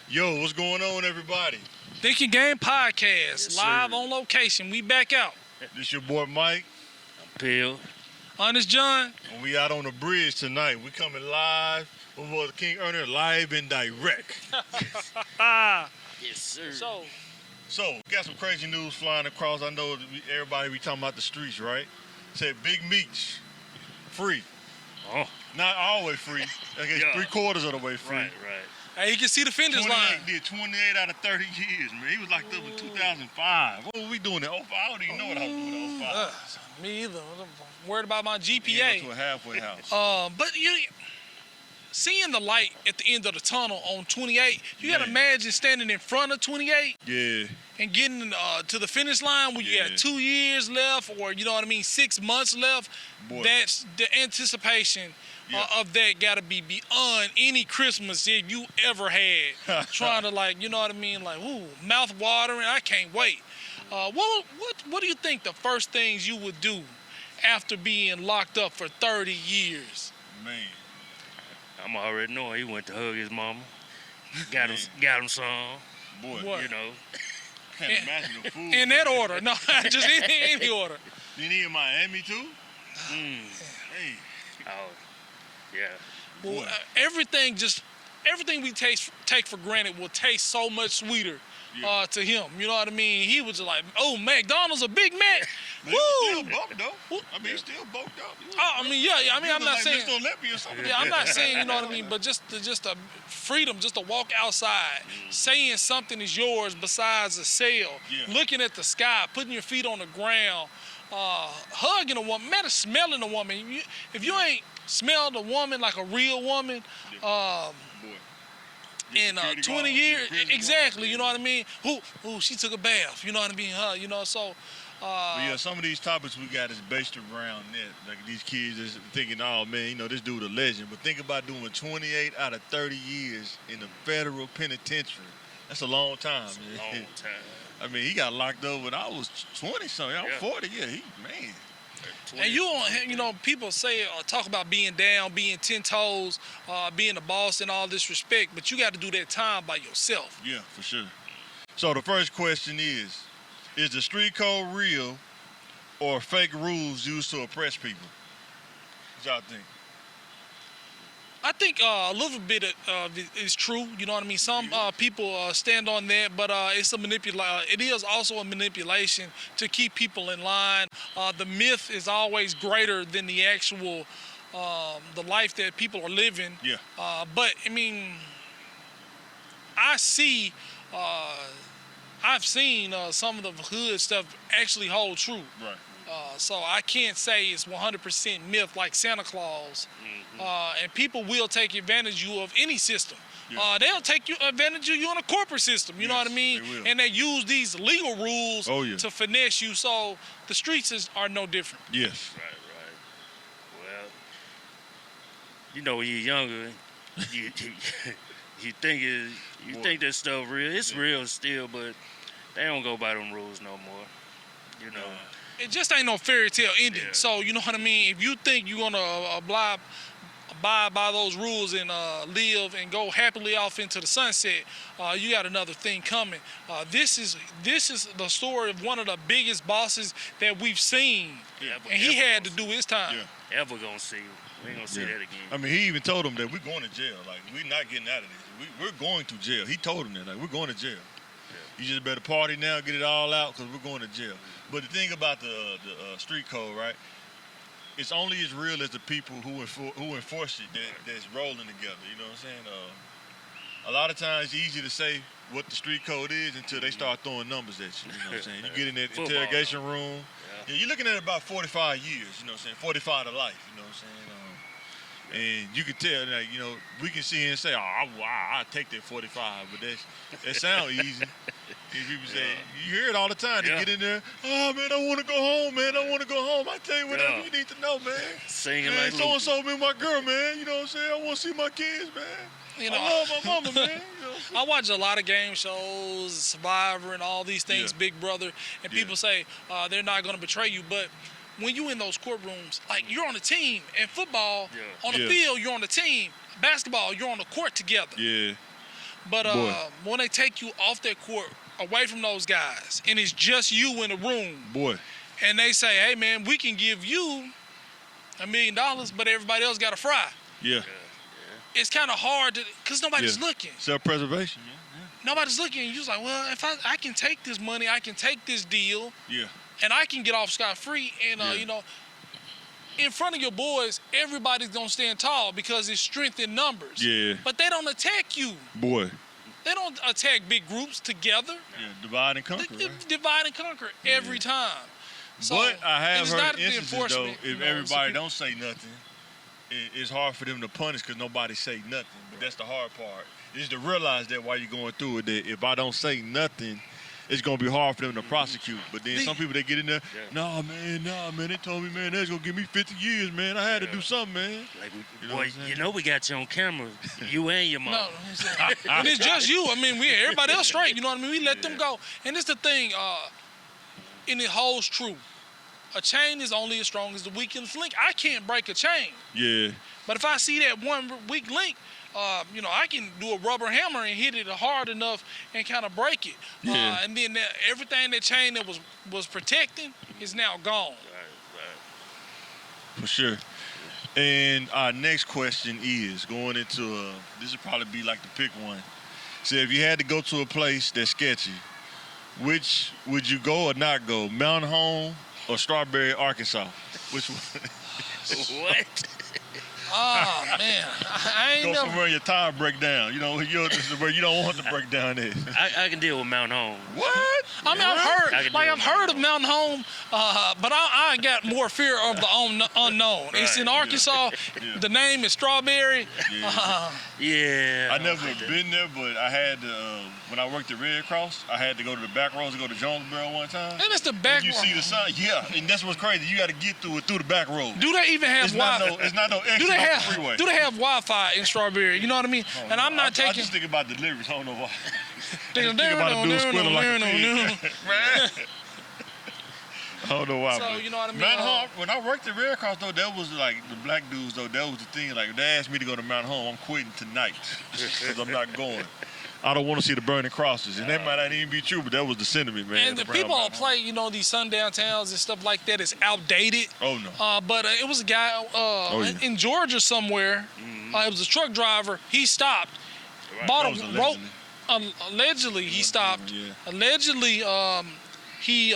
Yo, what's going on, everybody? Thinking Game Podcast, Yes, live sir. on location. We back out. This your boy Mike, Pill. Honest John. and we out on the bridge tonight. We coming live over the King Earner, live and direct. Yes, sir. So, we got some crazy news flying across. I know everybody be talking about the streets, right? Said Big Meats, free. Oh, Not always free. I guess Yeah. 3/4 of the way free. right. Hey, you can see the finish line. Did 28 out of 30 years, man. He was locked up in 2005. What were we doing in 05? I don't even know what I was doing in 05. Me either. I'm worried about my Yeah, GPA. to a halfway house. But seeing the light at the end of the tunnel on 28, you got to Man. imagine standing in front of 28 Yeah. and getting to the finish line where you Yeah. got 2 years left, or 6 months left. Boy. That's the anticipation Yeah. of that got to be beyond any Christmas that you ever had. Trying to ooh, mouth watering. I can't wait. What do you think the first things you would do after being locked up for 30 years? Man. I'm already knowing he went to hug his mama. Got him some. Boy. What? You know. Can't imagine the food. In that order. No, just any order. You need in Miami too? Mm. Hey. Oh, yeah. Well, Boy. everything we take for granted will taste so much sweeter Yeah. to him. You know what I mean? He was just like, oh, McDonald's a Big Mac. But Woo! he's still bulked though. Woo. I mean, he's still bulked up. I mean, yeah. I mean, I'm not like saying. Mr. Olympia or something. Yeah, I'm not saying, you know what I mean, but just the freedom, just to walk outside, saying something is yours besides a sale, Yeah. looking at the sky, putting your feet on the ground, hugging a woman, matter smelling a woman. If you ain't smelled a woman like a real woman, Boy. in Security 20 guard, years, prison exactly, guard. you know what I mean? Who, she took a bath, you know what I mean? So. But yeah, some of these topics we got is based around that. Like these kids is thinking, oh man, this dude a legend. But think about doing 28 out of 30 years in the federal penitentiary. That's a long time, man. Long time. I mean, he got locked up when I was 20 something. I was Yeah. 40. Yeah, man. And people say talk about being down, being 10 toes, being a boss and all this respect, but you got to do that time by yourself. Yeah, for sure. So the first question is the street code real or fake rules used to oppress people? What y'all think? I think a little bit of it is true. You know what I mean? Some people stand on that, but it's a it is also a manipulation to keep people in line. The myth is always greater than the actual the life that people are living. Yeah. But I mean, I've seen some of the hood stuff actually hold true. Right. So I can't say it's 100% myth like Santa Claus. And people will take advantage of any system. Yeah. They'll take advantage of you in a corporate system. You know what I Yes, mean? they will. And they use these legal rules Oh, yeah. to finesse you. So the streets are no different. Yes. Right. Well, when you're younger, you think that stuff real. It's real still, but they don't go by them rules no more. You know. It just ain't no fairy tale ending. Yeah. So you know what I mean? If you think you're gonna abide by those rules and live and go happily off into the sunset, you got another thing coming. This is the story of one of the biggest bosses that we've seen, Yeah, and he had to do his time. Yeah. Ever gonna see? We ain't gonna see Yeah. that again. I mean, he even told them that we're going to jail. Like, we're not getting out of this. We're going to jail. He told them that. Like, we're going to jail. You just better party now, get it all out, because we're going to jail. But the thing about the street code, right, it's only as real as the people who enforce it that's rolling together. You know what I'm saying? A lot of times it's easy to say what the street code is until they start throwing numbers at you. You know what I'm saying? You get in that Football, interrogation room. Yeah. Yeah, you're looking at about 45 years, you know what I'm saying? 45 to life, you know what I'm saying? And you can tell, like, we can see and say, I'll take that 45, but that sounds easy. And people say, you hear it all the time. They get in there, oh, man, I want to go home, man. I want to go home. I tell you whatever you need to know, man. Singing Man, like so-and-so been my girl, man. You know what I'm saying? I want to see my kids, man. I love my mama, man. I watch a lot of game shows, Survivor, and all these things, Yeah. Big Brother, and people say they're not going to betray you, but when you in those courtrooms, like you're on a team. In football, on the field, you're on the team. Basketball, you're on the court together. Yeah. But Boy. when they take you off that court, away from those guys, and it's just you in the room, Boy. and they say, hey, man, we can give you $1 million, but everybody else got to fry. Yeah. It's kind of hard because nobody's looking. Self-preservation. Nobody's looking. You're just like, well, if I can take this money, I can take this deal, Yeah. and I can get off scot-free. And, Yeah. you know, in front of your boys, everybody's going to stand tall because it's strength in numbers. Yeah. But they don't attack you. Boy. They don't attack big groups together. Yeah. Divide and conquer. They Right? divide and conquer every time. So, But I have it's heard not the instances, though, enforcement, if you know, everybody don't say nothing, it's hard for them to punish because nobody say nothing. But that's the hard part. Is to realize that while you're going through it, that if I don't say nothing, it's going to be hard for them to prosecute. But then some people, they get in there, nah, man, they told me, man, they're going to give me 50 years, man. I had to do something, man. Like, You know boy, what I'm saying? you know we got you on camera, you and your mom. No, and it's just you. I mean, everybody else straight. You know what I mean? We let them go. And it's the thing, and it holds true. A chain is only as strong as the weakest link. I can't break a chain. Yeah. But if I see that one weak link, you know, I can do a rubber hammer and hit it hard enough and kind of break it. Yeah. And then everything that chain that was protecting is now gone. For sure. And our next question is going into this would probably be like the pick one. So if you had to go to a place that's sketchy, which would you go or not go? Mountain Home or Strawberry, Arkansas? Which one? What? Oh, man. I ain't Go never. somewhere your tire break down. You know, this is where you don't want to break down at. I can deal with Mount Home. What? I mean, I've heard of Mountain Home, but I got more fear of the unknown. It's in Arkansas. Yeah. The name is Strawberry. Yeah. Yeah. I never been there, but I had to, when I worked at Red Cross, I had to go to the back roads to go to Jonesboro one time. And it's the back You road. see the sign? Yeah, and that's what's crazy. You got to get through it through the back road. Do they even have It's not Wi-Fi? it's not no exit off the freeway. Do they have Wi-Fi in Strawberry? You know what I mean? Oh, And no. I'm not I taking. just think about deliveries. I don't know why. Think about a dude squealing like a pig. I don't know why. So, but you know what I mean? Mount Home, when I worked at Red Cross, though, that was like the black dudes, though, that was the thing. Like, if they asked me to go to Mount Home, I'm quitting tonight because I'm not going. I don't want to see the burning crosses. And that might not even be true, but that was the sentiment, man. And the people around Mount play, you know, these sundown towns and stuff like that is outdated. Home. Oh, no. But it was a guy yeah. in Georgia somewhere. It was a truck driver. He stopped, bought That was a rope. Allegedly, he stopped. Yeah. Allegedly, he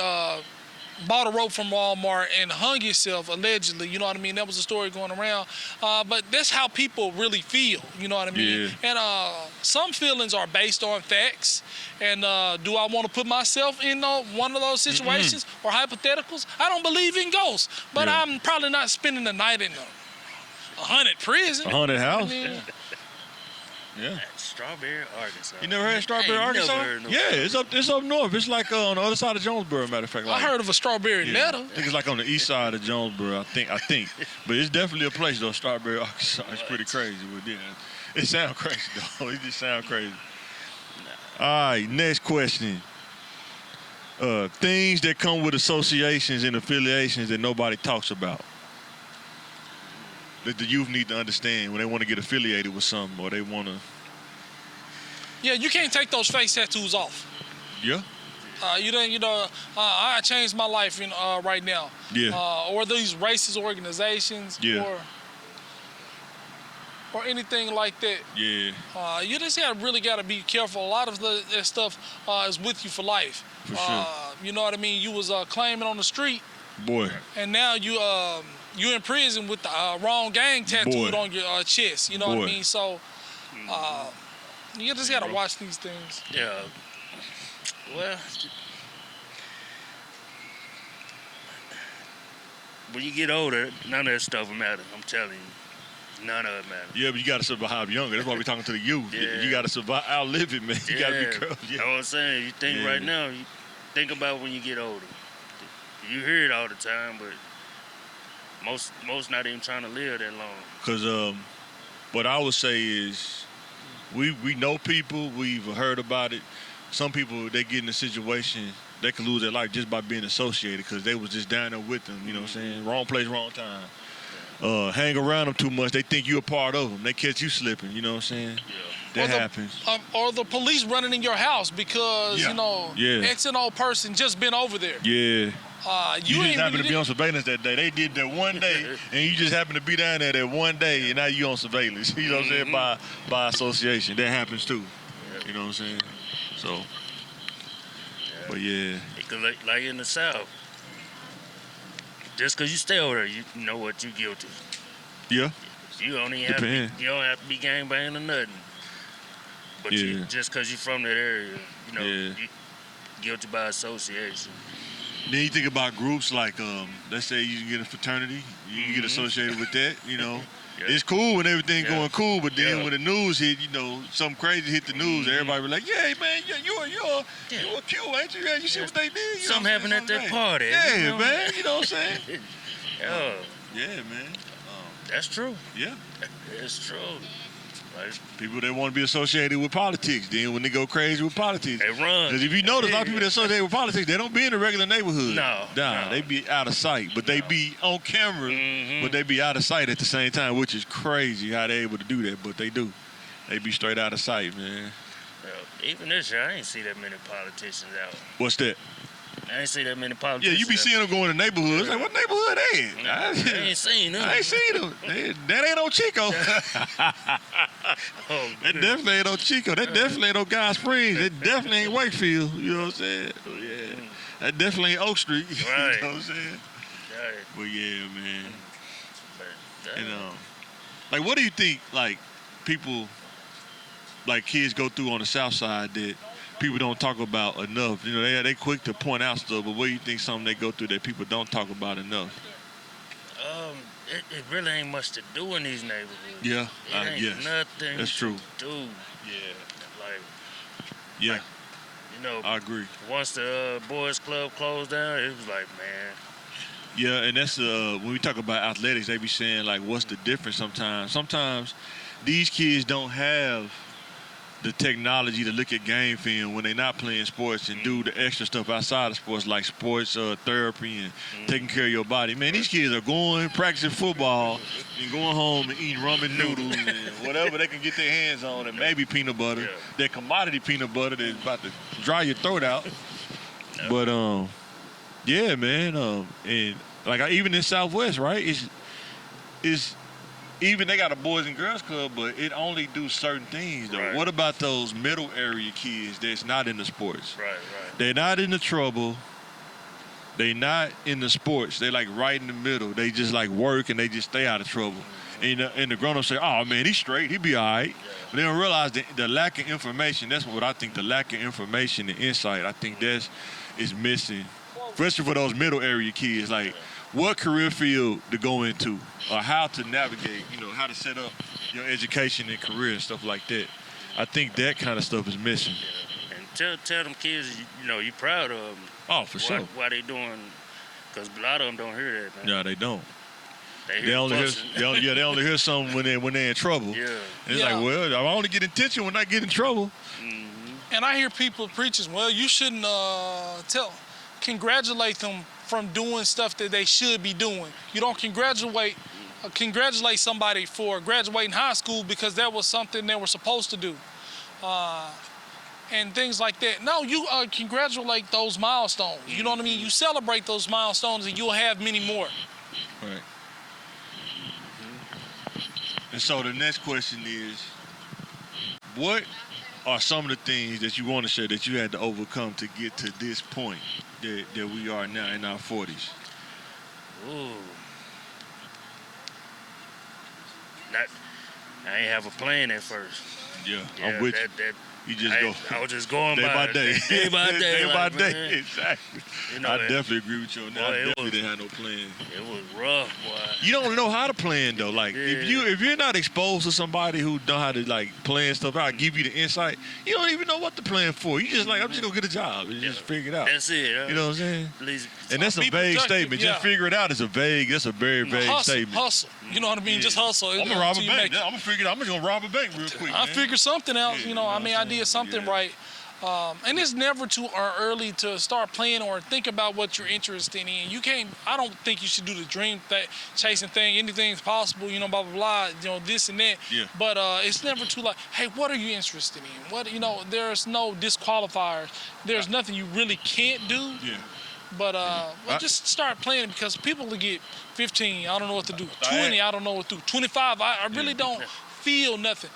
bought a rope from Walmart and hung himself. Allegedly, you know what I mean. That was a story going around. But that's how people really feel. You know what I mean. Yeah. And some feelings are based on facts. And do I want to put myself in one of those situations or hypotheticals? I don't believe in ghosts, but Yeah. I'm probably not spending the night in a haunted prison. A haunted house? I mean, Yeah. Strawberry, Arkansas. You never heard of Strawberry, I ain't Arkansas? never heard no Yeah, it's up north. It's like on the other side of Jonesboro, matter of fact. I Like, heard of a Strawberry yeah. Meadow. I think it's like on the east side of Jonesboro, I think. But it's definitely a place, though, Strawberry, Arkansas. It's pretty crazy. But yeah, it sounds crazy, though. It just sounds crazy. All right, next question. Things that come with associations and affiliations that nobody talks about. That the youth need to understand when they want to get affiliated with something or they want to. Yeah, you can't take those face tattoos off. Yeah? I changed my life right now. Yeah. Or these racist organizations. Yeah. Or anything like that. Yeah. You just really got to be careful. A lot of that stuff is with you for life. For sure. You know what I mean? You was claiming on the street, Boy. and now you in prison with the wrong gang tattooed on your chest. You know what I Boy. mean? So you just got to watch these things. Yeah. Well, when you get older, none of that stuff will matter. I'm telling you, none of it matters. Yeah, but you got to survive younger. That's why we're talking to the youth. Yeah. You got to survive, outlive it, man. You got to be careful. You know what I'm saying? You think Yeah. right now, you think about when you get older. You hear it all the time, but most not even trying to live that long. Because what I would say is we know people, we've heard about it. Some people, they get in a situation, they could lose their life just by being associated because they was just down there with them, you know what I'm saying? Wrong place, wrong time. Hang around them too much, they think you're a part of them. They catch you slipping, you know what I'm saying? Yeah. That happens. Or the police running in your house because X and O person just been over there. Yeah. You just ain't happen really to be on surveillance that day. They did that one day, and you just happen to be down there that one day, and now you on surveillance. You know what I'm saying? By association, that happens too. You know what I'm saying? So, but yeah. Like in the South, just because you stay over there, you know what you're guilty. Yeah. You don't even have to be gangbanging or nothing. But just because you're from that area, you're guilty by association. Then you think about groups like, let's say you get a fraternity, you get associated with that, It's cool when everything going cool, but then when the news hit, something crazy hit the news, everybody be like, yeah, man, you're a Q, ain't you? You see what they did? Something happened at that party. Yeah, man, you know what I'm saying? Yeah, man. That's true. Yeah. It's true. Like, people that want to be associated with politics, then when they go crazy with politics, they run. Because if you notice, a lot of people that associate with politics, they don't be in the regular neighborhood. No. They be out of sight, but they be on camera, but they be out of sight at the same time, which is crazy how they able to do that, but they do. They be straight out of sight, man. Even this year, I ain't see that many politicians out. What's that? I ain't see that many politicians. Yeah, you be seeing them going to neighborhoods. Like, what neighborhood they in? I ain't seen them. I ain't seen them. That ain't on Chico. That definitely ain't on Chico. That definitely ain't on Guy Springs. That definitely ain't Wakefield. You know what I'm saying? Yeah. That definitely ain't Oak Street. Right. You know what I'm saying? Right. But yeah, man. Like, what do you think, like, people, like, kids go through on the South Side that people don't talk about enough? They quick to point out stuff, but what do you think something they go through that people don't talk about enough? It really ain't much to do in these neighborhoods. Yeah, it ain't nothing. That's true. To do. Yeah. Like, I agree. Once the boys club closed down, it was like, man. Yeah, and that's when we talk about athletics, they be saying like, what's the difference? Sometimes these kids don't have the technology to look at game film when they're not playing sports and do the extra stuff outside of sports, like sports therapy and taking care of your body. Man, these kids are going, practicing football, and going home and eating ramen noodles and whatever they can get their hands on, and maybe peanut butter, that commodity peanut butter that's about to dry your throat out. But, yeah, man, and like even in Southwest, right, it's even they got a Boys and Girls Club, but it only do certain things, though. Right. What about those middle area kids that's not in the sports? Right. They're not in the trouble. They not in the sports. They like right in the middle. They just like work and they just stay out of trouble. And the grown-ups say, oh, man, he's straight. He be all right. But they don't realize the lack of information. That's what I think, the lack of information and insight. I think is missing, especially for those middle area kids. Like, what career field to go into or how to navigate, how to set up your education and career and stuff like that. I think that kind of stuff is missing. And tell them kids, you're proud of them. Oh, for sure. Why they doing, because a lot of them don't hear that, man. Yeah, they don't. They only hear something when they're in trouble. Yeah. And it's like, well, I only get attention when I get in trouble. Mm-hmm. And I hear people preaching, well, you shouldn't congratulate them from doing stuff that they should be doing. You don't congratulate somebody for graduating high school because that was something they were supposed to do. And things like that. No, you congratulate those milestones. You know what I mean? You celebrate those milestones and you'll have many more. Right. And so the next question is, what are some of the things that you want to share that you had to overcome to get to this point that we are now in our 40s? Ooh. I ain't have a plan at first. Yeah, I'm with you. You just go. I was just going day by day. Day by day. Day by like, day. Man, exactly. I definitely agree with you on that. I definitely didn't have no plan. It was rough, boy. You don't know how to plan though. Like if you're not exposed to somebody who know how to like plan stuff out, give you the insight, you don't even know what to plan for. You just like, I'm just gonna get a job and just figure it out. That's it. You know what I'm saying? Please. And that's a vague statement. Just figure it out is that's a very vague statement. Hustle. You know what I mean? Just hustle. I'm gonna rob a bank. I'm just gonna rob a bank real quick. I figured something out. I did something right. And it's never too early to start playing or think about what you're interested in. You can't. I don't think you should do the dream chasing thing. Anything's possible. Blah blah blah. This and that. Yeah. But it's never too like, hey, what are you interested in? What there's no disqualifiers. There's nothing you really can't do. Yeah. But just start playing because people will get 15. I don't know what to do. 20. I don't know what to do. 25. I really don't feel nothing.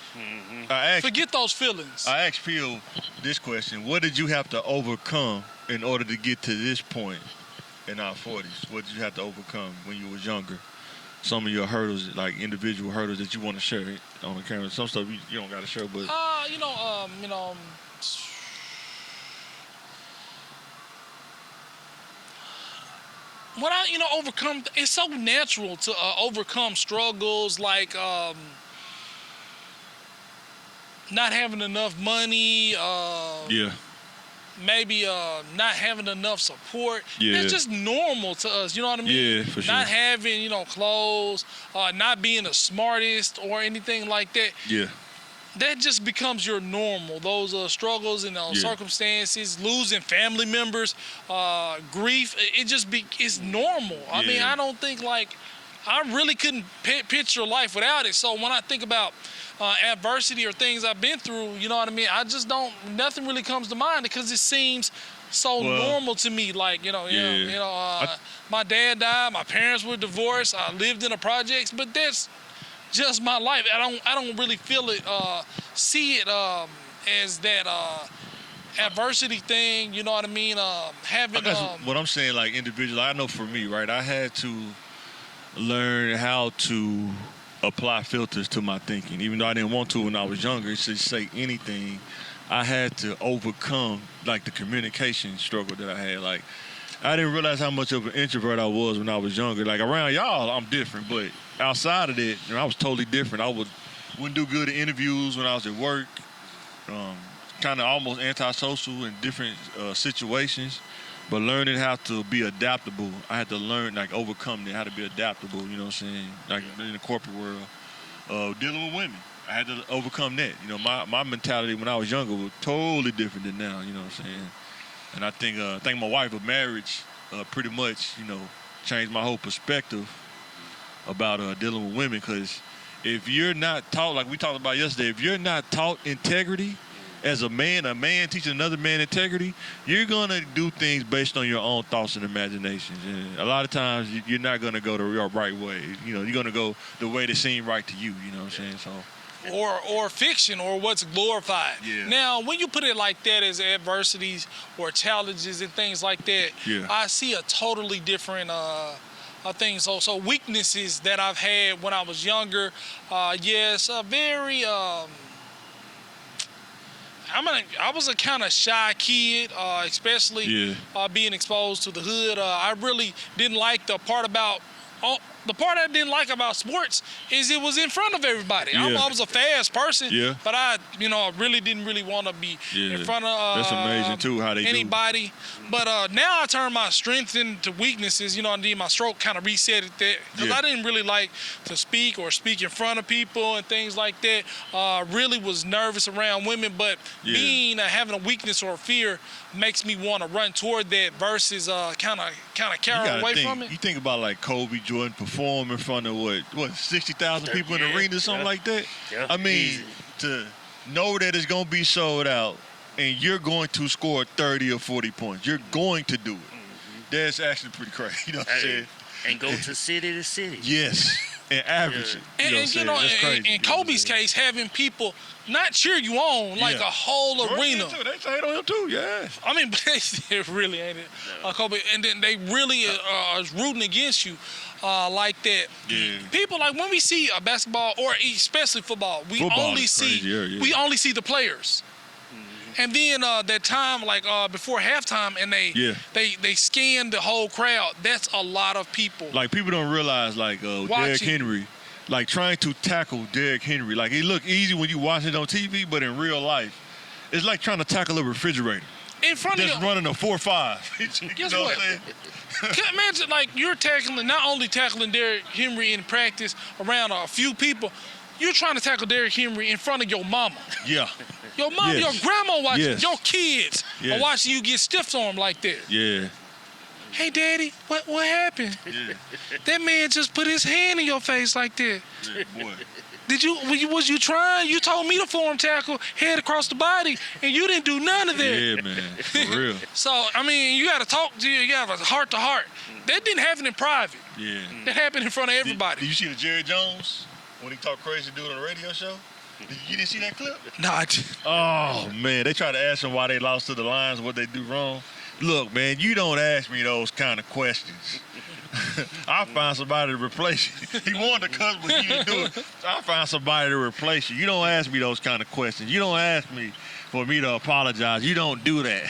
Forget those feelings. I asked Phil this question: what did you have to overcome in order to get to this point in our 40s? What did you have to overcome when you was younger? Some of your hurdles, like individual hurdles that you want to share on the camera. Some stuff you don't got to share, but what I overcome. It's so natural to overcome struggles like not having enough money. Maybe not having enough support. Yeah. It's just normal to us. You know what I mean? Yeah, for sure. Not having clothes, not being the smartest or anything like that. Yeah. That just becomes your normal. Those struggles and circumstances, losing family members, grief. It's normal. I mean, I don't think I really couldn't picture life without it. So when I think about adversity or things I've been through, you know what I mean? I just nothing really comes to mind because it seems so normal to me. Like, my dad died, my parents were divorced, I lived in the projects, but that's just my life. I don't really feel it, see it as that adversity thing, you know what I mean? What I'm saying, like individual, I know for me, right, I had to learn how to apply filters to my thinking. Even though I didn't want to when I was younger, to say anything, I had to overcome like the communication struggle that I had. Like, I didn't realize how much of an introvert I was when I was younger. Like, around y'all, I'm different, but outside of that, I was totally different. I wouldn't do good at interviews when I was at work. Kind of almost antisocial in different situations. But learning how to be adaptable, I had to learn, like, overcome that, how to be adaptable, you know what I'm saying? Like, in the corporate world, dealing with women, I had to overcome that. My mentality when I was younger was totally different than now, you know what I'm saying? And I think my wife of marriage pretty much, changed my whole perspective about dealing with women. Because if you're not taught, like we talked about yesterday, if you're not taught integrity, as a man teaching another man integrity, you're going to do things based on your own thoughts and imaginations. And a lot of times, you're not going to go the right way. You're going to go the way that seems right to you, you know what I'm saying? So, or fiction or what's glorified. Yeah. Now, when you put it like that as adversities or challenges and things like that, I see a totally different thing. So weaknesses that I've had when I was younger, very... I was a kind of shy kid, especially being exposed to the hood. I really didn't like the part I didn't like about sports is it was in front of everybody. I was a fast person, but I really didn't want to be in front of that's amazing too, how they anybody. But now I turn my strength into weaknesses. My stroke kind of reset it that because I didn't really like to speak or speak in front of people and things like that. Really was nervous around women, but having a weakness or a fear makes me want to run toward that versus kind of carry away from it. You think about like Kobe, Jordan perform in front of what 60,000 people in the arena or something like that. Yeah. I mean, to know that it's gonna be sold out and you're going to score 30 or 40 points, you're going to do it. That's actually pretty crazy. You know what I'm saying? And go to city to city. Yes. And average it. That's crazy. In Kobe's case, having people not cheer you on like a whole arena. They say it on him too, I mean, they really ain't it. Kobe, and then they really are rooting against you like that. Yeah. People, like when we see a basketball or especially football, we only see the players. And then that time, like before halftime, and they scan the whole crowd. That's a lot of people. Like people don't realize, like Derrick Henry, like trying to tackle Derrick Henry. Like it look easy when you watch it on TV, but in real life, it's like trying to tackle a refrigerator. In front of you, running a 4-5. Guess what? Imagine like you're not only tackling Derrick Henry in practice around a few people. You're trying to tackle Derrick Henry in front of your mama. Yeah. Your mama, Yes. your grandma watching, Yes. your kids are Yes. watching you get stiff armed like that. Yeah. Hey, Daddy, what happened? Yeah. That man just put his hand in your face like that. Yeah, boy. Was you trying? You told me to form tackle, head across the body, and you didn't do none of that. Yeah, man. For real. So, I mean, you got to talk to you have a heart to heart. That didn't happen in private. Yeah. That happened in front of Did everybody. you see the Jerry Jones when he talked crazy to do it on the radio show? You didn't see that clip? Nah, Oh, man. They tried to ask him why they lost to the Lions, what they do wrong. Look, man, you don't ask me those kind of questions. I'll find somebody to replace you. He wanted to come, but he didn't do it. So I'll find somebody to replace you. You don't ask me those kind of questions. You don't ask me for me to apologize. You don't do that.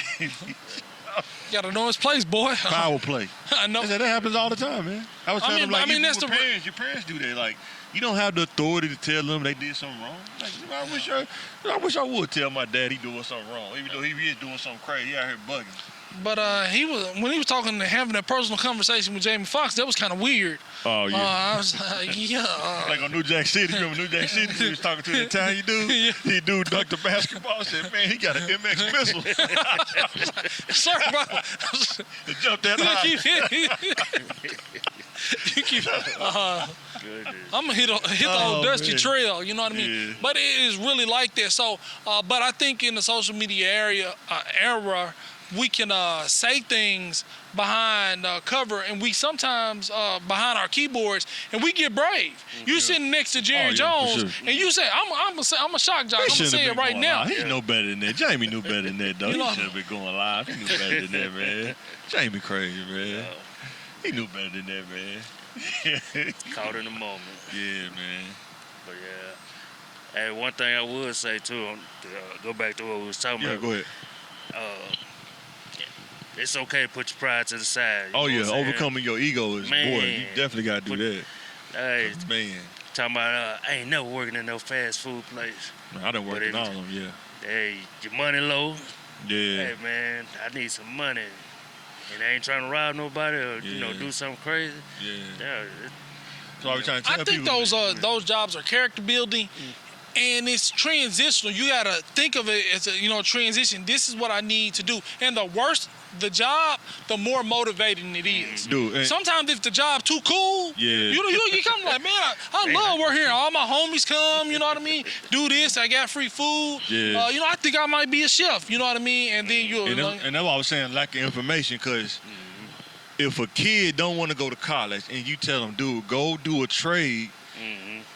got to know his place, boy. Power play. I know. That happens all the time, man. I was telling them, like, even that's with parents, your parents do that. Like, you don't have the authority to tell them they did something wrong. Like, I wish I would tell my dad he doing something wrong, even though he is doing something crazy. He out here bugging. But when he was talking and having that personal conversation with Jamie Foxx, that was kind of weird. Oh, yeah. I was like, yeah. Like on New Jack City, remember New Jack City? He was talking to the Italian dude. Yeah. He dude dunked the basketball. Said, man, he got an MX missile. Sorry, bro. It jumped that high. You keep. I'm gonna hit the old dusty man. trail. You know what I mean? Yeah. But it is really like that. So, but I think in the social media era, we can say things behind cover, and we sometimes behind our keyboards, and we get brave. You sitting next to Jerry Jones, sure. and you say, "I'm a shock jock. I'm gonna say it right now." He know better than that. Jamie knew better than that, though. You know- He should have been going live. He knew better than that, man. Jamie crazy, man. He knew better than that, man. Caught in the moment. Yeah, man. But yeah. And one thing I would say too, go back to what we was talking Yeah, about. go ahead. It's okay to put your pride to the side. Oh, you yeah, know what I'm saying? overcoming your ego is, boy, you Man. definitely got to do that. Hey, Man, talking about I ain't never working in no fast food place. I done worked But in all of them, yeah. Hey, your money low. Yeah. Hey man, I need some money. And I ain't trying to rob nobody or Yeah. do something crazy. Yeah. Yeah, So I was trying to tell I think people. those jobs are character building, and it's transitional. You gotta think of it as a transition. This is what I need to do, and the worse the job, the more motivating it is. Dude, and- Sometimes if the job too cool, Yeah. you come like, man, I love working here. All my homies come, you know what I mean? Do this, I got free food. Yeah. I think I might be a chef, you know what I mean? And then And that's why I was saying lack of information, because if a kid don't want to go to college and you tell them, dude, go do a trade,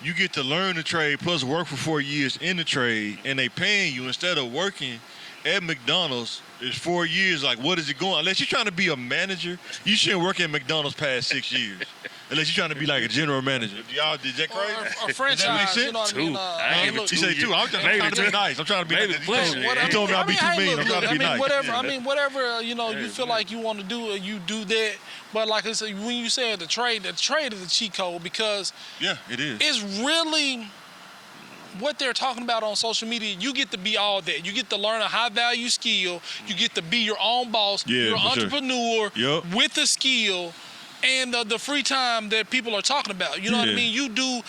you get to learn the trade plus work for 4 years in the trade, and they paying you instead of working at McDonald's. It's 4 years. Like, what is it going? Unless you're trying to be a manager, you shouldn't work at McDonald's past 6 years. Unless you're trying to be like a general manager. Y'all, did that crazy? or franchise, you know what I mean? Two. I give it look, You say two. I'm trying Maybe to be two. nice. I'm trying to be Maybe nice. pushing it. You told me I'd be too hey, mean. look, I'm trying to be nice. Whatever you feel like you want to do, you do that. But like I said, when you say the trade is a cheat code, because Yeah, it is. it's really what they're talking about on social media. You get to be all that. You get to learn a high value skill. You get to be your own boss. Yeah, You're an for sure. entrepreneur Yep. with a skill. And the free time that people are talking about, you know what I Yeah. mean? You do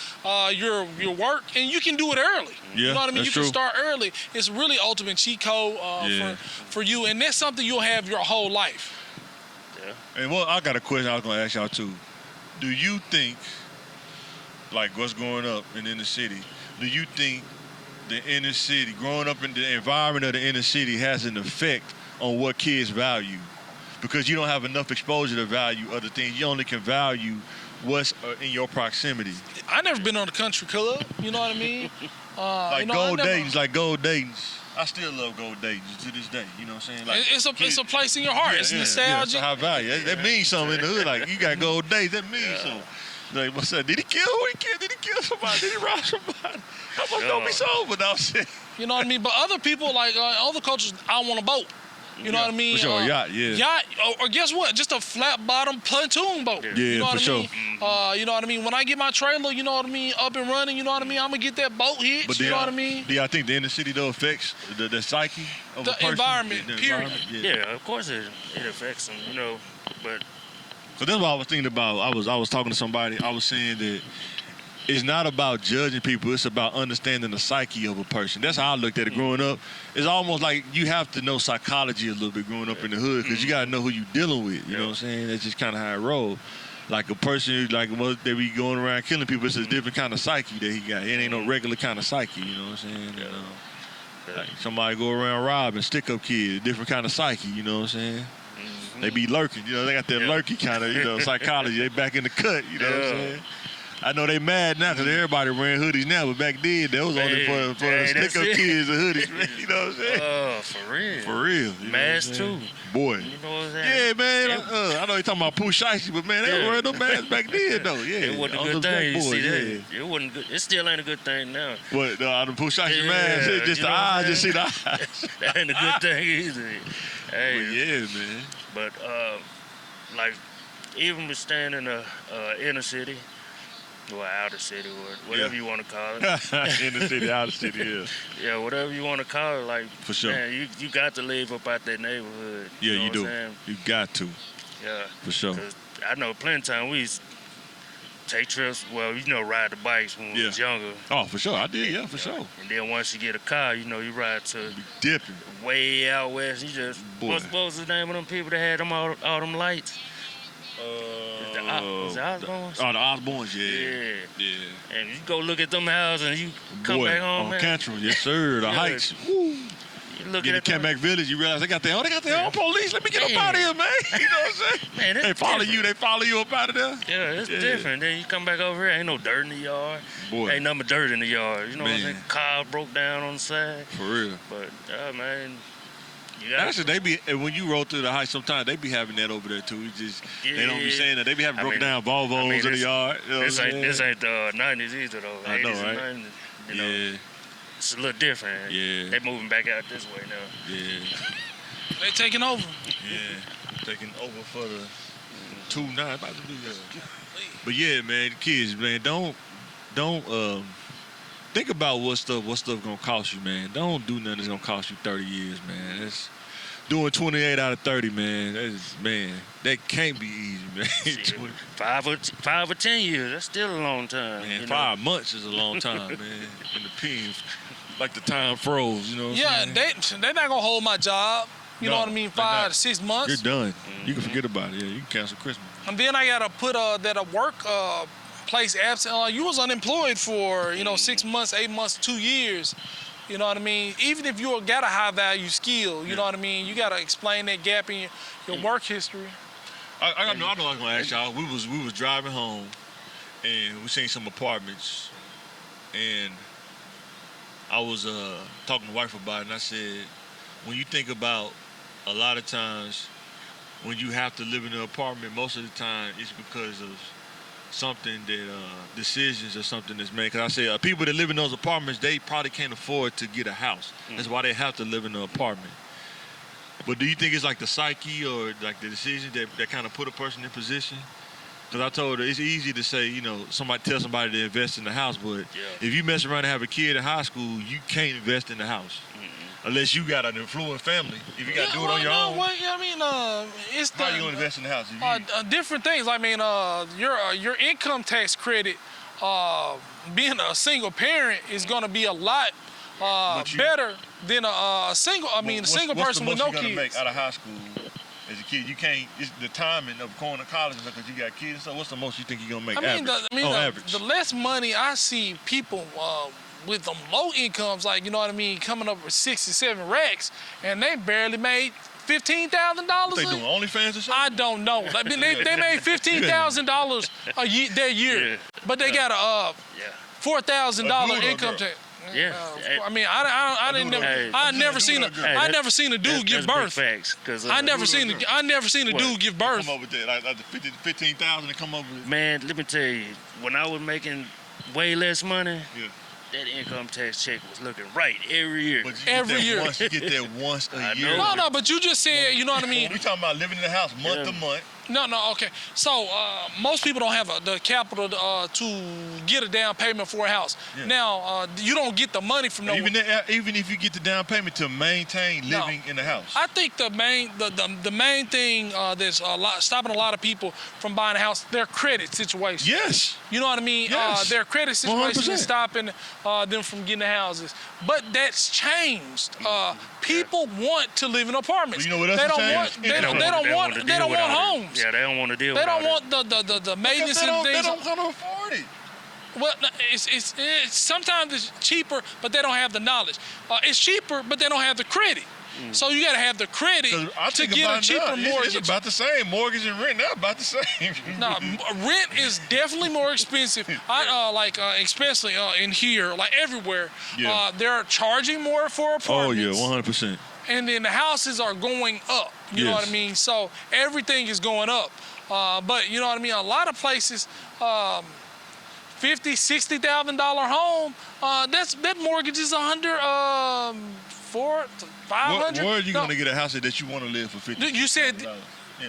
your work, and you can do it early. Yeah, you know what I mean? that's You true. can start early. It's really ultimate cheat code Yeah. for you, and that's something you'll have your whole life. And well, I got a question I was going to ask y'all too. Do you think, like what's going up in the inner city, do you think the inner city, growing up in the environment of the inner city, has an effect on what kids value? Because you don't have enough exposure to value other things. You only can value what's in your proximity. I never been on a country club. You know what I mean? Like I never- gold datings. I still love gold datings to this day. You know what I'm saying? Like, It's a place in your heart. It's it's nostalgic. a high value. That means something in the hood. Like, you got gold dates, that means something. Like, what's that? Did he kill? Who he killed? Did he kill somebody? Did he rob somebody? How much don't be sold? But now shit. You know what I mean? But other people, like other cultures, I want a boat. You know what I mean? For sure, yacht, yeah. Yacht, or guess what? Just a flat bottom pontoon boat. Yeah, you know for what sure. I mean? You know what I mean? When I get my trailer, you know what I mean, up and running, you know what I mean? I'm going to get that boat hitched, But you know what I mean? Do y'all think the inner city, though, affects the psyche of The a person? environment, The period. environment? Yeah, of course it affects them, but So that's what I was thinking about. I was talking to somebody. I was saying that it's not about judging people. It's about understanding the psyche of a person. That's how I looked at it growing up. It's almost like you have to know psychology a little bit growing up in the hood because you got to know who you dealing with. You know what I'm saying? That's just kind of how it rolls. Like a person, like they be going around killing people, it's a different kind of psyche that he got. It ain't no regular kind of psyche, you know what I'm saying? And, like somebody go around robbing, stick up kids, different kind of psyche, you know what I'm saying? They be lurking, you know, they got that lurky kind of, you know, psychology. They back in the cut, you know what I'm saying? I know they mad now because everybody wearing hoodies now, but back then, that was only for stick up kids and hoodies, man, you know what I'm saying? Oh, for real. For real. Masks too. Boy. You know what I'm saying? Yeah, man. I know you're talking about Pooh Shiesty, but man, they were wearing them masks back then, though. Yeah. It wasn't a good thing. You see that? It wasn't good. It still ain't a good thing now. What, the Pooh Shiesty masks? Just the eyes, just see the eyes. That ain't a good thing either. Hey, well, yeah, man. But, like, even with staying in the inner city, or outer city, or whatever you want to call it. Inner city, outer city, yeah. Yeah, whatever you want to call it. Like, for sure. Man, you got to live up out that neighborhood. Yeah, you do. You got to. Yeah. For sure. I know plenty of time we used to take trips, well, ride the bikes when we was younger. Oh, for sure. I did, yeah, for sure. And then once you get a car, you ride to dipping way out west. You just, what was the name of them people that had them all them lights? The Osborns? Oh, the Osborns, yeah. And you go look at them houses and you come back home, on man. Cantrell, yes, sir. The Heights. Woo. You look at the Campac Village, you realize they got their own police. Let me get up out of here, man. You know what I'm saying? Man, they follow you up out of there. Yeah, it's different. Then you come back over here, ain't no dirt in the yard. Boy. Ain't nothing but dirt in the yard. You know what I'm saying? Car broke down on the side. For real. But, man. Actually, when you roll through the Heights, sometimes they be having that over there too. They don't be saying that. They be having broken down Volvos in the yard. You know this ain't the 90s either, though. I know, 80s right? and 90s, it's a little different. Yeah. They moving back out this way now. Yeah. They taking over. Yeah. Taking over for the 2-9. About to do that. But yeah, man, kids, man, don't think about what stuff gonna cost you, man. Don't do nothing that's gonna cost you 30 years, man. That's doing 28 out of 30, man. That can't be easy, man. 5 or 10 years, that's still a long time. Man, 5 months is a long time, man. In the pen, like the time froze, you know what I'm saying? They're not gonna hold my job. You know what I mean? 5 to 6 months. You're done. You can forget about it. Yeah, you can cancel Christmas. And then I gotta put that a work place absent. You was unemployed for 6 months, 8 months, 2 years. You know what I mean? Even if you got a high value skill, you know what I mean. You gotta explain that gap in your work history. I know I was gonna ask y'all. We was driving home, and we seen some apartments, and I was talking to the wife about it, and I said, when you think about a lot of times when you have to live in an apartment, most of the time it's because of something that decisions or something that's made. Because I say people that live in those apartments, they probably can't afford to get a house. That's why they have to live in an apartment. But do you think it's like the psyche or like the decision that kind of put a person in position? Because I told her it's easy to say, somebody tell somebody to invest in the house, but if you mess around and have a kid in high school, you can't invest in the house. Unless you got an affluent family. If you got to do it on your own. It's how you going to invest in the house? Different things. I mean, your income tax credit, being a single parent is going to be a lot better than a single. Single person with no kids. What's the most you're going to make out of high school as a kid? You can't. It's the timing of going to college because you got kids. So what's the most you think you're going to make? Average. The less money I see people with them low incomes, like coming up with 6 or 7 racks, and they barely made $15,000. They doing OnlyFans or something? I don't know. They made $15,000 their year, but they got a $4,000 income tax. Yeah, I never seen a dude give birth. I never seen a dude give birth. Come up with that, like the 15,000 to come up with. Man, let me tell you, when I was making way less money. That income tax check was looking right every year. But you get that once a year. No, but you just said, you know what I mean? We talking about living in the house month to month. No, okay. So most people don't have the capital to get a down payment for a house. Yeah. Now you don't get the money from no. Even if you get the down payment to maintain living in the house. I think the main thing that's stopping a lot of people from buying a house, their credit situation. Yes. You know what I mean? Yes. Their credit situation 100%. is stopping them from getting the houses. But that's changed. People want to live in apartments. Well, you know what else they has don't changed? want. They don't want homes. Yeah, they don't want to deal They with don't all want the maintenance and They things. don't afford it. Well, it's sometimes it's cheaper, but they don't have the knowledge. It's cheaper, but they don't have the credit. So you got to have the credit 'Cause I to think get a about cheaper now, mortgage. It's about the same. Mortgage and rent now about the same. No, rent is definitely more expensive. Especially in here, like everywhere. Yeah. They're charging more for Oh yeah, apartments. 100%. And then the houses are going up. You know what I Yes. mean? So everything is going up. But you know what I mean? A lot of places, $50,000-$60,000 home. That mortgage is under $400 to $500. Where are you gonna get a house that you want to live for $50,000? You said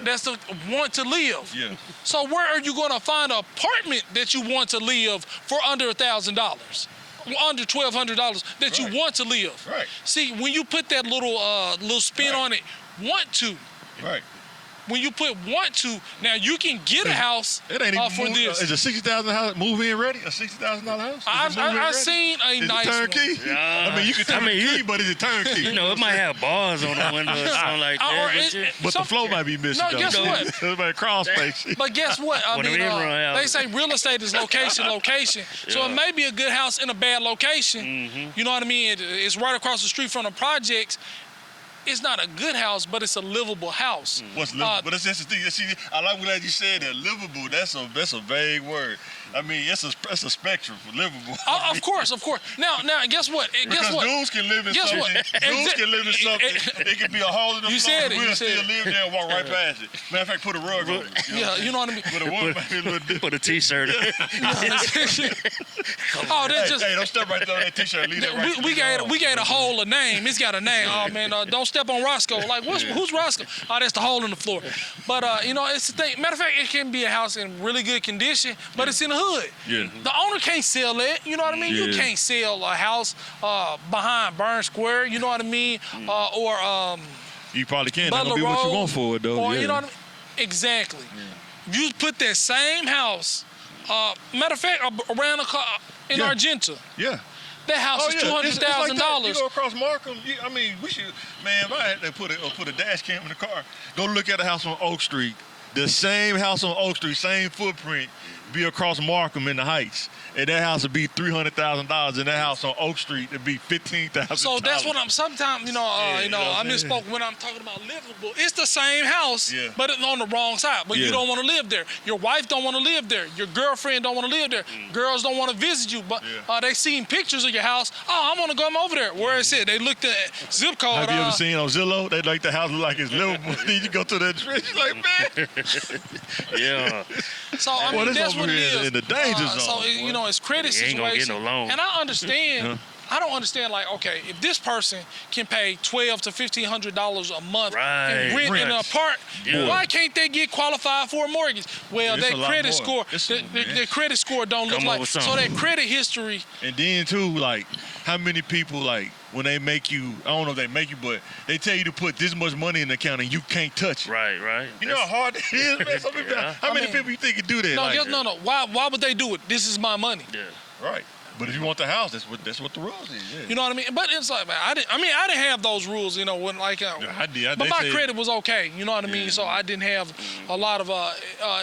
that's the want to live. Yeah. So where are you going to find an apartment that you want to live for under $1,000? Under $1,200 that you Right. want to live. Right. See, when you put that little spin Right. on it, want to. Right. When you put want to, now you can get a house It ain't even for this. Is a $60,000 house move-in ready? A $60,000 house? I've seen a Is nice it turnkey? one. Yeah. I mean, you can turnkey, but is it turnkey? You know, it might have bars on the window or something like that. But the flow might be missing. No, though. guess what? There's a crawl space. But guess what? I One of mean, them run they out. say real estate is location. So it may be a good house in a bad location. You know what I mean? It's right across the street from the projects. It's not a good house, but it's a livable house. What's livable? But that's the thing. See, I like what you said that livable. That's a vague word. I mean, it's a spectrum for livable. Of course. Now, guess what? Because dudes can live in Guess something. what? Dudes can live in something. It can be a hole in the You floor. said it, We'll you still said it. live there and walk right past it. Matter of fact, put a rug over it. Yeah, you know what I mean? But a woman might be a little different. Put a T-shirt. Oh, that's just. Hey, don't step right there on that T-shirt. Leave that right We gave a hole a name. It's got a name. Oh man, don't step on Roscoe. Like, who's Roscoe? Oh, that's the hole in the floor. But it's the thing. Matter of fact, it can be a house in really good condition, but it's in the hood. Yeah. The owner can't sell it. You know what I mean? You Yeah. can't sell a house behind Burn Square. You know what I mean? Or You probably can. Not Butler gonna be what you Road, want for it though. or yeah. you know what I mean? Exactly. You put that same house. Matter of fact, around in Yeah. Argenta. Yeah. That house is It's like that. $200,000. You go across Markham. I mean, we should, man. If I had to put a dash cam in the car, go look at a house on Oak Street. The same house on Oak Street, same footprint, be across Markham in the Heights, and that house would be $300,000, and that house on Oak Street would be $15,000. So that's what I'm. Sometimes you know what I I'm saying? misspoke when I'm talking about livable. It's the same house, Yeah. but it's on the wrong side. But you Yeah. don't want to live there. Your wife don't want to live there. Your girlfriend don't want to live there. Girls don't want to visit you. But they seen pictures of your house. Oh, I want to go over there. Where is it? They looked at zip code. Have you ever seen on Zillow? They like the house look like it's livable. You go to the address, you're like, man. Yeah. So I Well, mean, it's that's over what it here is. in the danger So zone, it's credit You ain't gonna get situation. no loan. And I understand. I don't understand. Like, okay, if this person can pay $1,200 to $1,500 a month and Right. rent in an Rent. apartment, Yeah. why can't they get qualified for a mortgage? Well, It's their a lot credit more. score, It's their credit score don't look Come up like. with So something. that credit history. And then too, like, how many people, like, when they make you, I don't know if they make you, but they tell you to put this much money in the account and you can't touch it. Right. You know how hard it is, man? Some people, Yeah. how I many mean, people you think can do that? No, like, no. Why would they do it? This is my money. Yeah. Right. But if you want the house, that's what the rules is. Yeah. You know what I mean? But it's like, man, I didn't have those rules, when like. I did. But They my say- credit was okay, you know what I mean. Yeah. So I didn't have a lot of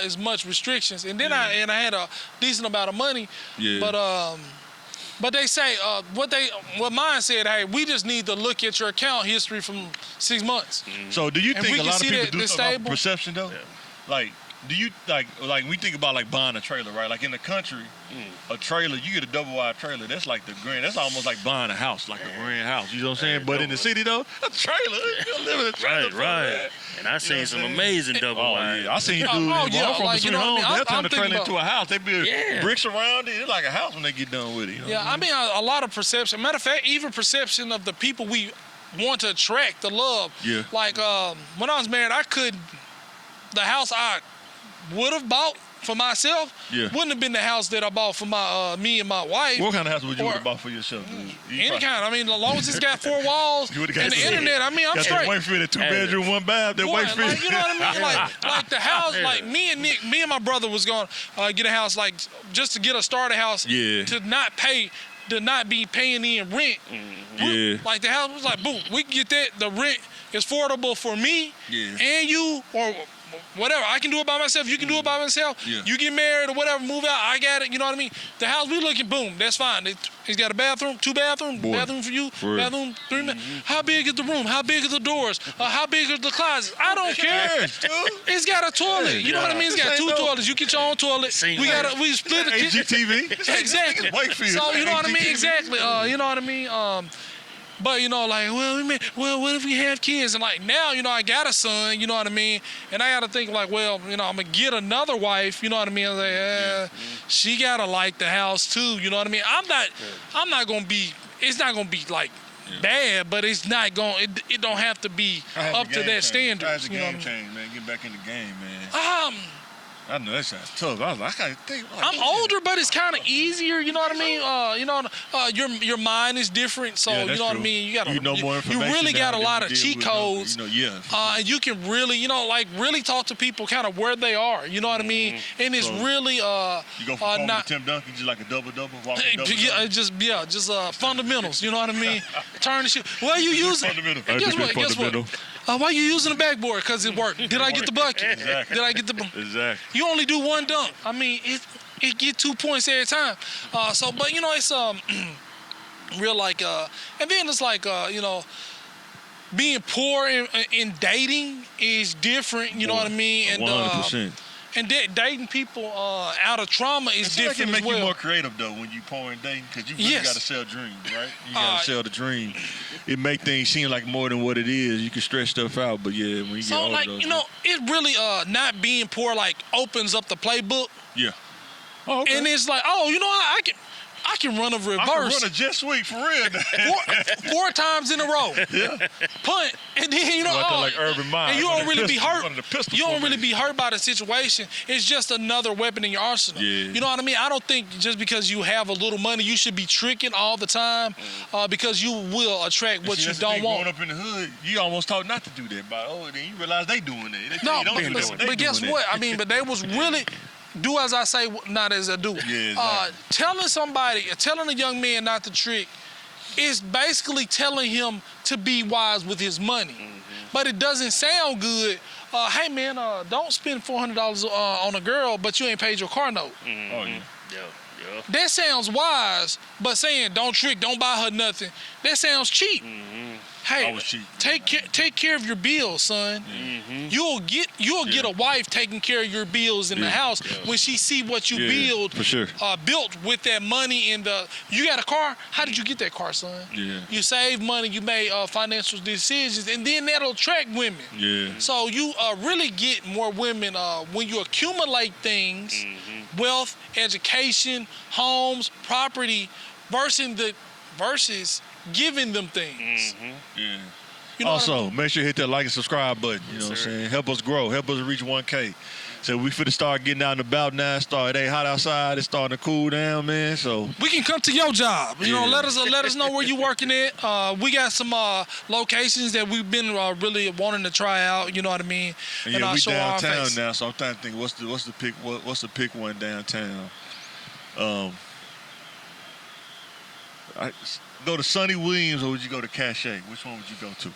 as much restrictions, and then I had a decent amount of money. Yeah. But they say what mine said. Hey, we just need to look at your account history from 6 months. So do you And think we a can lot of see people that do they're stuff off stable? perception though? Like, do you like we think about like buying a trailer, right? Like in the country, a trailer, you get a double wide trailer. That's like the grand. That's almost like buying a house, like a grand house. You know what I'm saying? But in the city though, a trailer, you live in a trailer. Right. And I seen some amazing double Oh wide. yeah, I seen dudes Oh, yeah, from like, between you know what I homes. mean? They'll I'm turn the thinking trailer into a house. They build Yeah. bricks around it. It's like a house when they get done with it. You know? Yeah, I mean a lot of perception. Matter of fact, even perception of the people we want to attract, to love. Yeah. Like when I was married, I couldn't the house I would have bought for myself wouldn't have been the house that I bought for my me and my wife. What kind of house would you have bought for yourself, dude? Any kind. I mean, as long as it's got 4 walls and the internet, I mean, I'm straight. Got that 1 2-bedroom, 1 bath. That Boy, white fit. like, you know what I mean? Like the house, like me and my brother was going to get a house, like just to get a starter house to not be paying in rent. Like the house was like, boom, we can get that. The rent is affordable for me and you, or whatever. I can do it by myself. You can do it by myself. You get married or whatever, move out. I got it. You know what I mean? The house we looking, boom, that's fine. It's got a bathroom, 2 bathrooms, bathroom for you, bathroom, 3. How big is the room? How big is the doors? How big is the closet? I don't care. It's got a toilet. You know what I mean? It's got 2 toilets. You get your own toilet. We split the kitchen. HGTV. Exactly. So you know what I mean? Exactly. You know what I mean? But, you know, like, well, what if we have kids? And, like, now, you know, I got a son, you know what I mean? And I got to think, like, well, you know, I'm going to get another wife, you know what I mean? I'm like, she got to like the house, too, you know what I mean? I'm not going to be, it's not going to be, like, bad, but it's not going, it don't have to be up to that standard. That's a game change, man. Get back in the game, man. I know that sounds tough. I was like, I gotta think. I'm older, but it's kind of easier. You know what I mean? You know, your mind is different, so you know what I mean. You know more information. You really got a lot of cheat codes. And you can really, you know, like really talk to people kind of where they are. You know what I mean? And it's really you go from not Tim Duncan, just like a double. Just fundamentals. You know what I mean? Turn the shit. Well, you use it. Guess what? Why you using the backboard? Because it worked. Did I get the bucket? Exactly. Did I get the Exactly. You only do 1 dunk. I mean, it get 2 points every time. But you know, it's real like and then it's like you know, being poor in dating is different. You know what I mean? And 100%. And dating people out of trauma is different. It can make as well. you more creative though when you pour in dating, because you really got to sell dreams, right? You got to sell the dream. It make things seem like more than what it is. You can stretch stuff out, but yeah, when you get older, like you know, it really not being poor like opens up the playbook. Yeah. Oh, okay. And it's like, oh, you know, I can run a reverse. I can run a jet sweep for real. 4 times in a row. Punt, and then you know, like Urban Meyer. And you don't really be hurt. You don't really be hurt by the situation. It's just another weapon in your arsenal. Yeah. You know what I mean? I don't think just because you have a little money, you should be tricking all the time, because you will attract what you don't want. Growing up in the hood, you almost taught not to do that. But then you realize they doing that. But guess what? I mean, but they was really. Do as I say, not as I do. Yeah, exactly. Telling a young man not to trick is basically telling him to be wise with his money. But it doesn't sound good. Hey, man, don't spend $400 on a girl, but you ain't paid your car note. Oh, yeah. That sounds wise, but saying don't trick, don't buy her nothing, that sounds cheap. Hey, take care of your bills, son. You'll get a wife taking care of your bills in the house when she see what you build, for sure. Built with that money. And you got a car. How did you get that car, son? You saved money. You made financial decisions, and then that'll attract women. So you really get more women when you accumulate things, wealth, education, homes, property, versus giving them things. You know also, what I mean? make sure you hit that like and subscribe button. You know what I'm saying? Help us grow. Help us reach 1K. So we finna start getting out and about now. It ain't hot outside. It's starting to cool down, man. So we can come to your job. You know, let us know where you working at. We got some locations that we've been really wanting to try out. You know what I mean? And we downtown now. So I'm trying to think, what's the pick one downtown? Go to Sonny Williams, or would you go to Cache? Which one would you go to?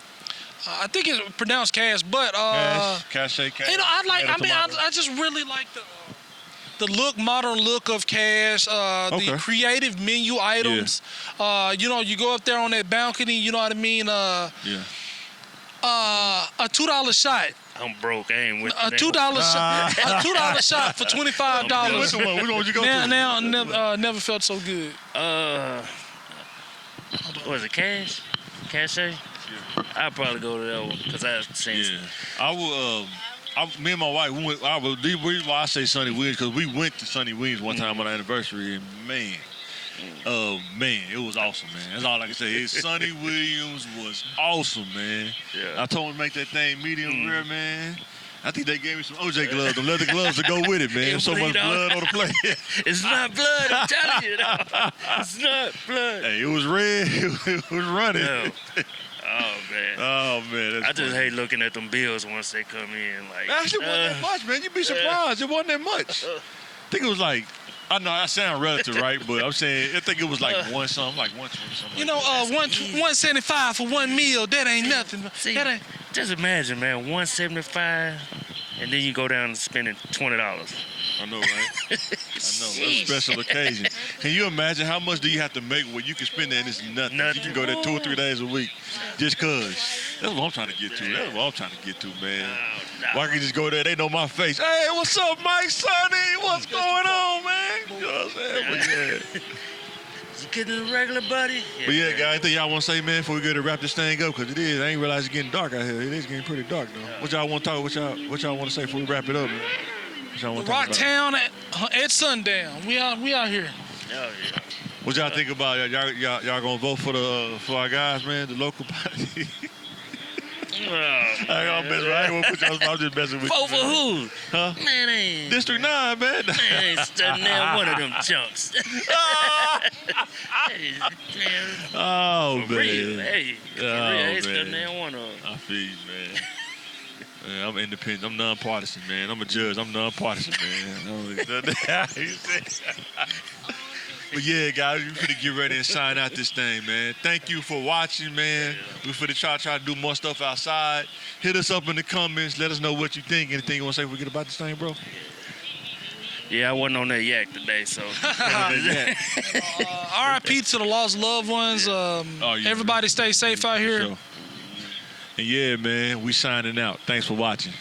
I think it's pronounced Cash, but Cache. You know, I just really like the modern look of Cash. The creative menu items. You know, you go up there on that balcony. You know what I mean? A $2 shot. I'm broke. I ain't with a $2 shot. A $2 shot for $25. Which one would you go to? Now, never felt so good. What is it, Cache? I'd probably go to that one because I've seen it. I will. Me and my wife, the reason why I say Sonny Williams, because we went to Sonny Williams one time on our anniversary, and man, it was awesome, man. That's all I can say. Sonny Williams was awesome, man. I told him to make that thing medium rare, man. I think they gave me some OJ gloves, the leather gloves to go with it, man. Yeah, So bleed much out. blood on the plate. It's not blood, I'm telling you. It's not blood. Hey, it was red. It was running. No. Oh, man. Oh, man. That's I just funny. hate looking at them bills once they come in. Like, Actually, it wasn't that much, man. You'd be surprised. It wasn't that much. I think it was like, I know I sound relative, right? But I'm saying, I think it was like one something, like 120 something. You like know, that. 175 for one meal. That ain't nothing. see, That ain't. just imagine, man, 175, and then you go down and spending $20. I know, right? I know. That's a special occasion. Can you imagine how much do you have to make where you can spend that and it's nothing? You can go there 2 or 3 days a week just cause. That's what I'm trying to get to. That's what I'm trying to get to, man. Why can't you just go there? They know my face. Hey, what's up, Mike, Sonny? What's going on, man? You know what I'm saying? But yeah. You getting a regular buddy? But yeah, guys, anything y'all want to say, man, before we go to wrap this thing up? Because it is. I ain't realize it's getting dark out here. It is getting pretty dark, though. What y'all want to talk? What y'all want to say before we wrap it up, man? What y'all want to talk about? Rocktown at sundown. We out here. Oh, yeah. What y'all think about it? Y'all gonna vote for our guys, man, the local body? Oh, I ain't gonna put y'all. I'm just messing with vote you. for who? Huh? Man, ain't. District 9, man. Man, ain't studying down one of them chunks. Hey, man, Oh, for real. man. Hey, for Oh, real, ain't man. studying down one of them. I feel you, man. Man, I'm independent. I'm nonpartisan, man. I'm a judge. I'm nonpartisan, man. But yeah, guys, we finna get ready and sign out this thing, man. Thank you for watching, man. We finna try to do more stuff outside. Hit us up in the comments. Let us know what you think. Anything you want to say forget about this thing, bro? Yeah, I wasn't on that yak today, so. RIP to the lost loved ones. Yeah, Everybody stay safe out here. Sure. And yeah, man, we signing out. Thanks for watching.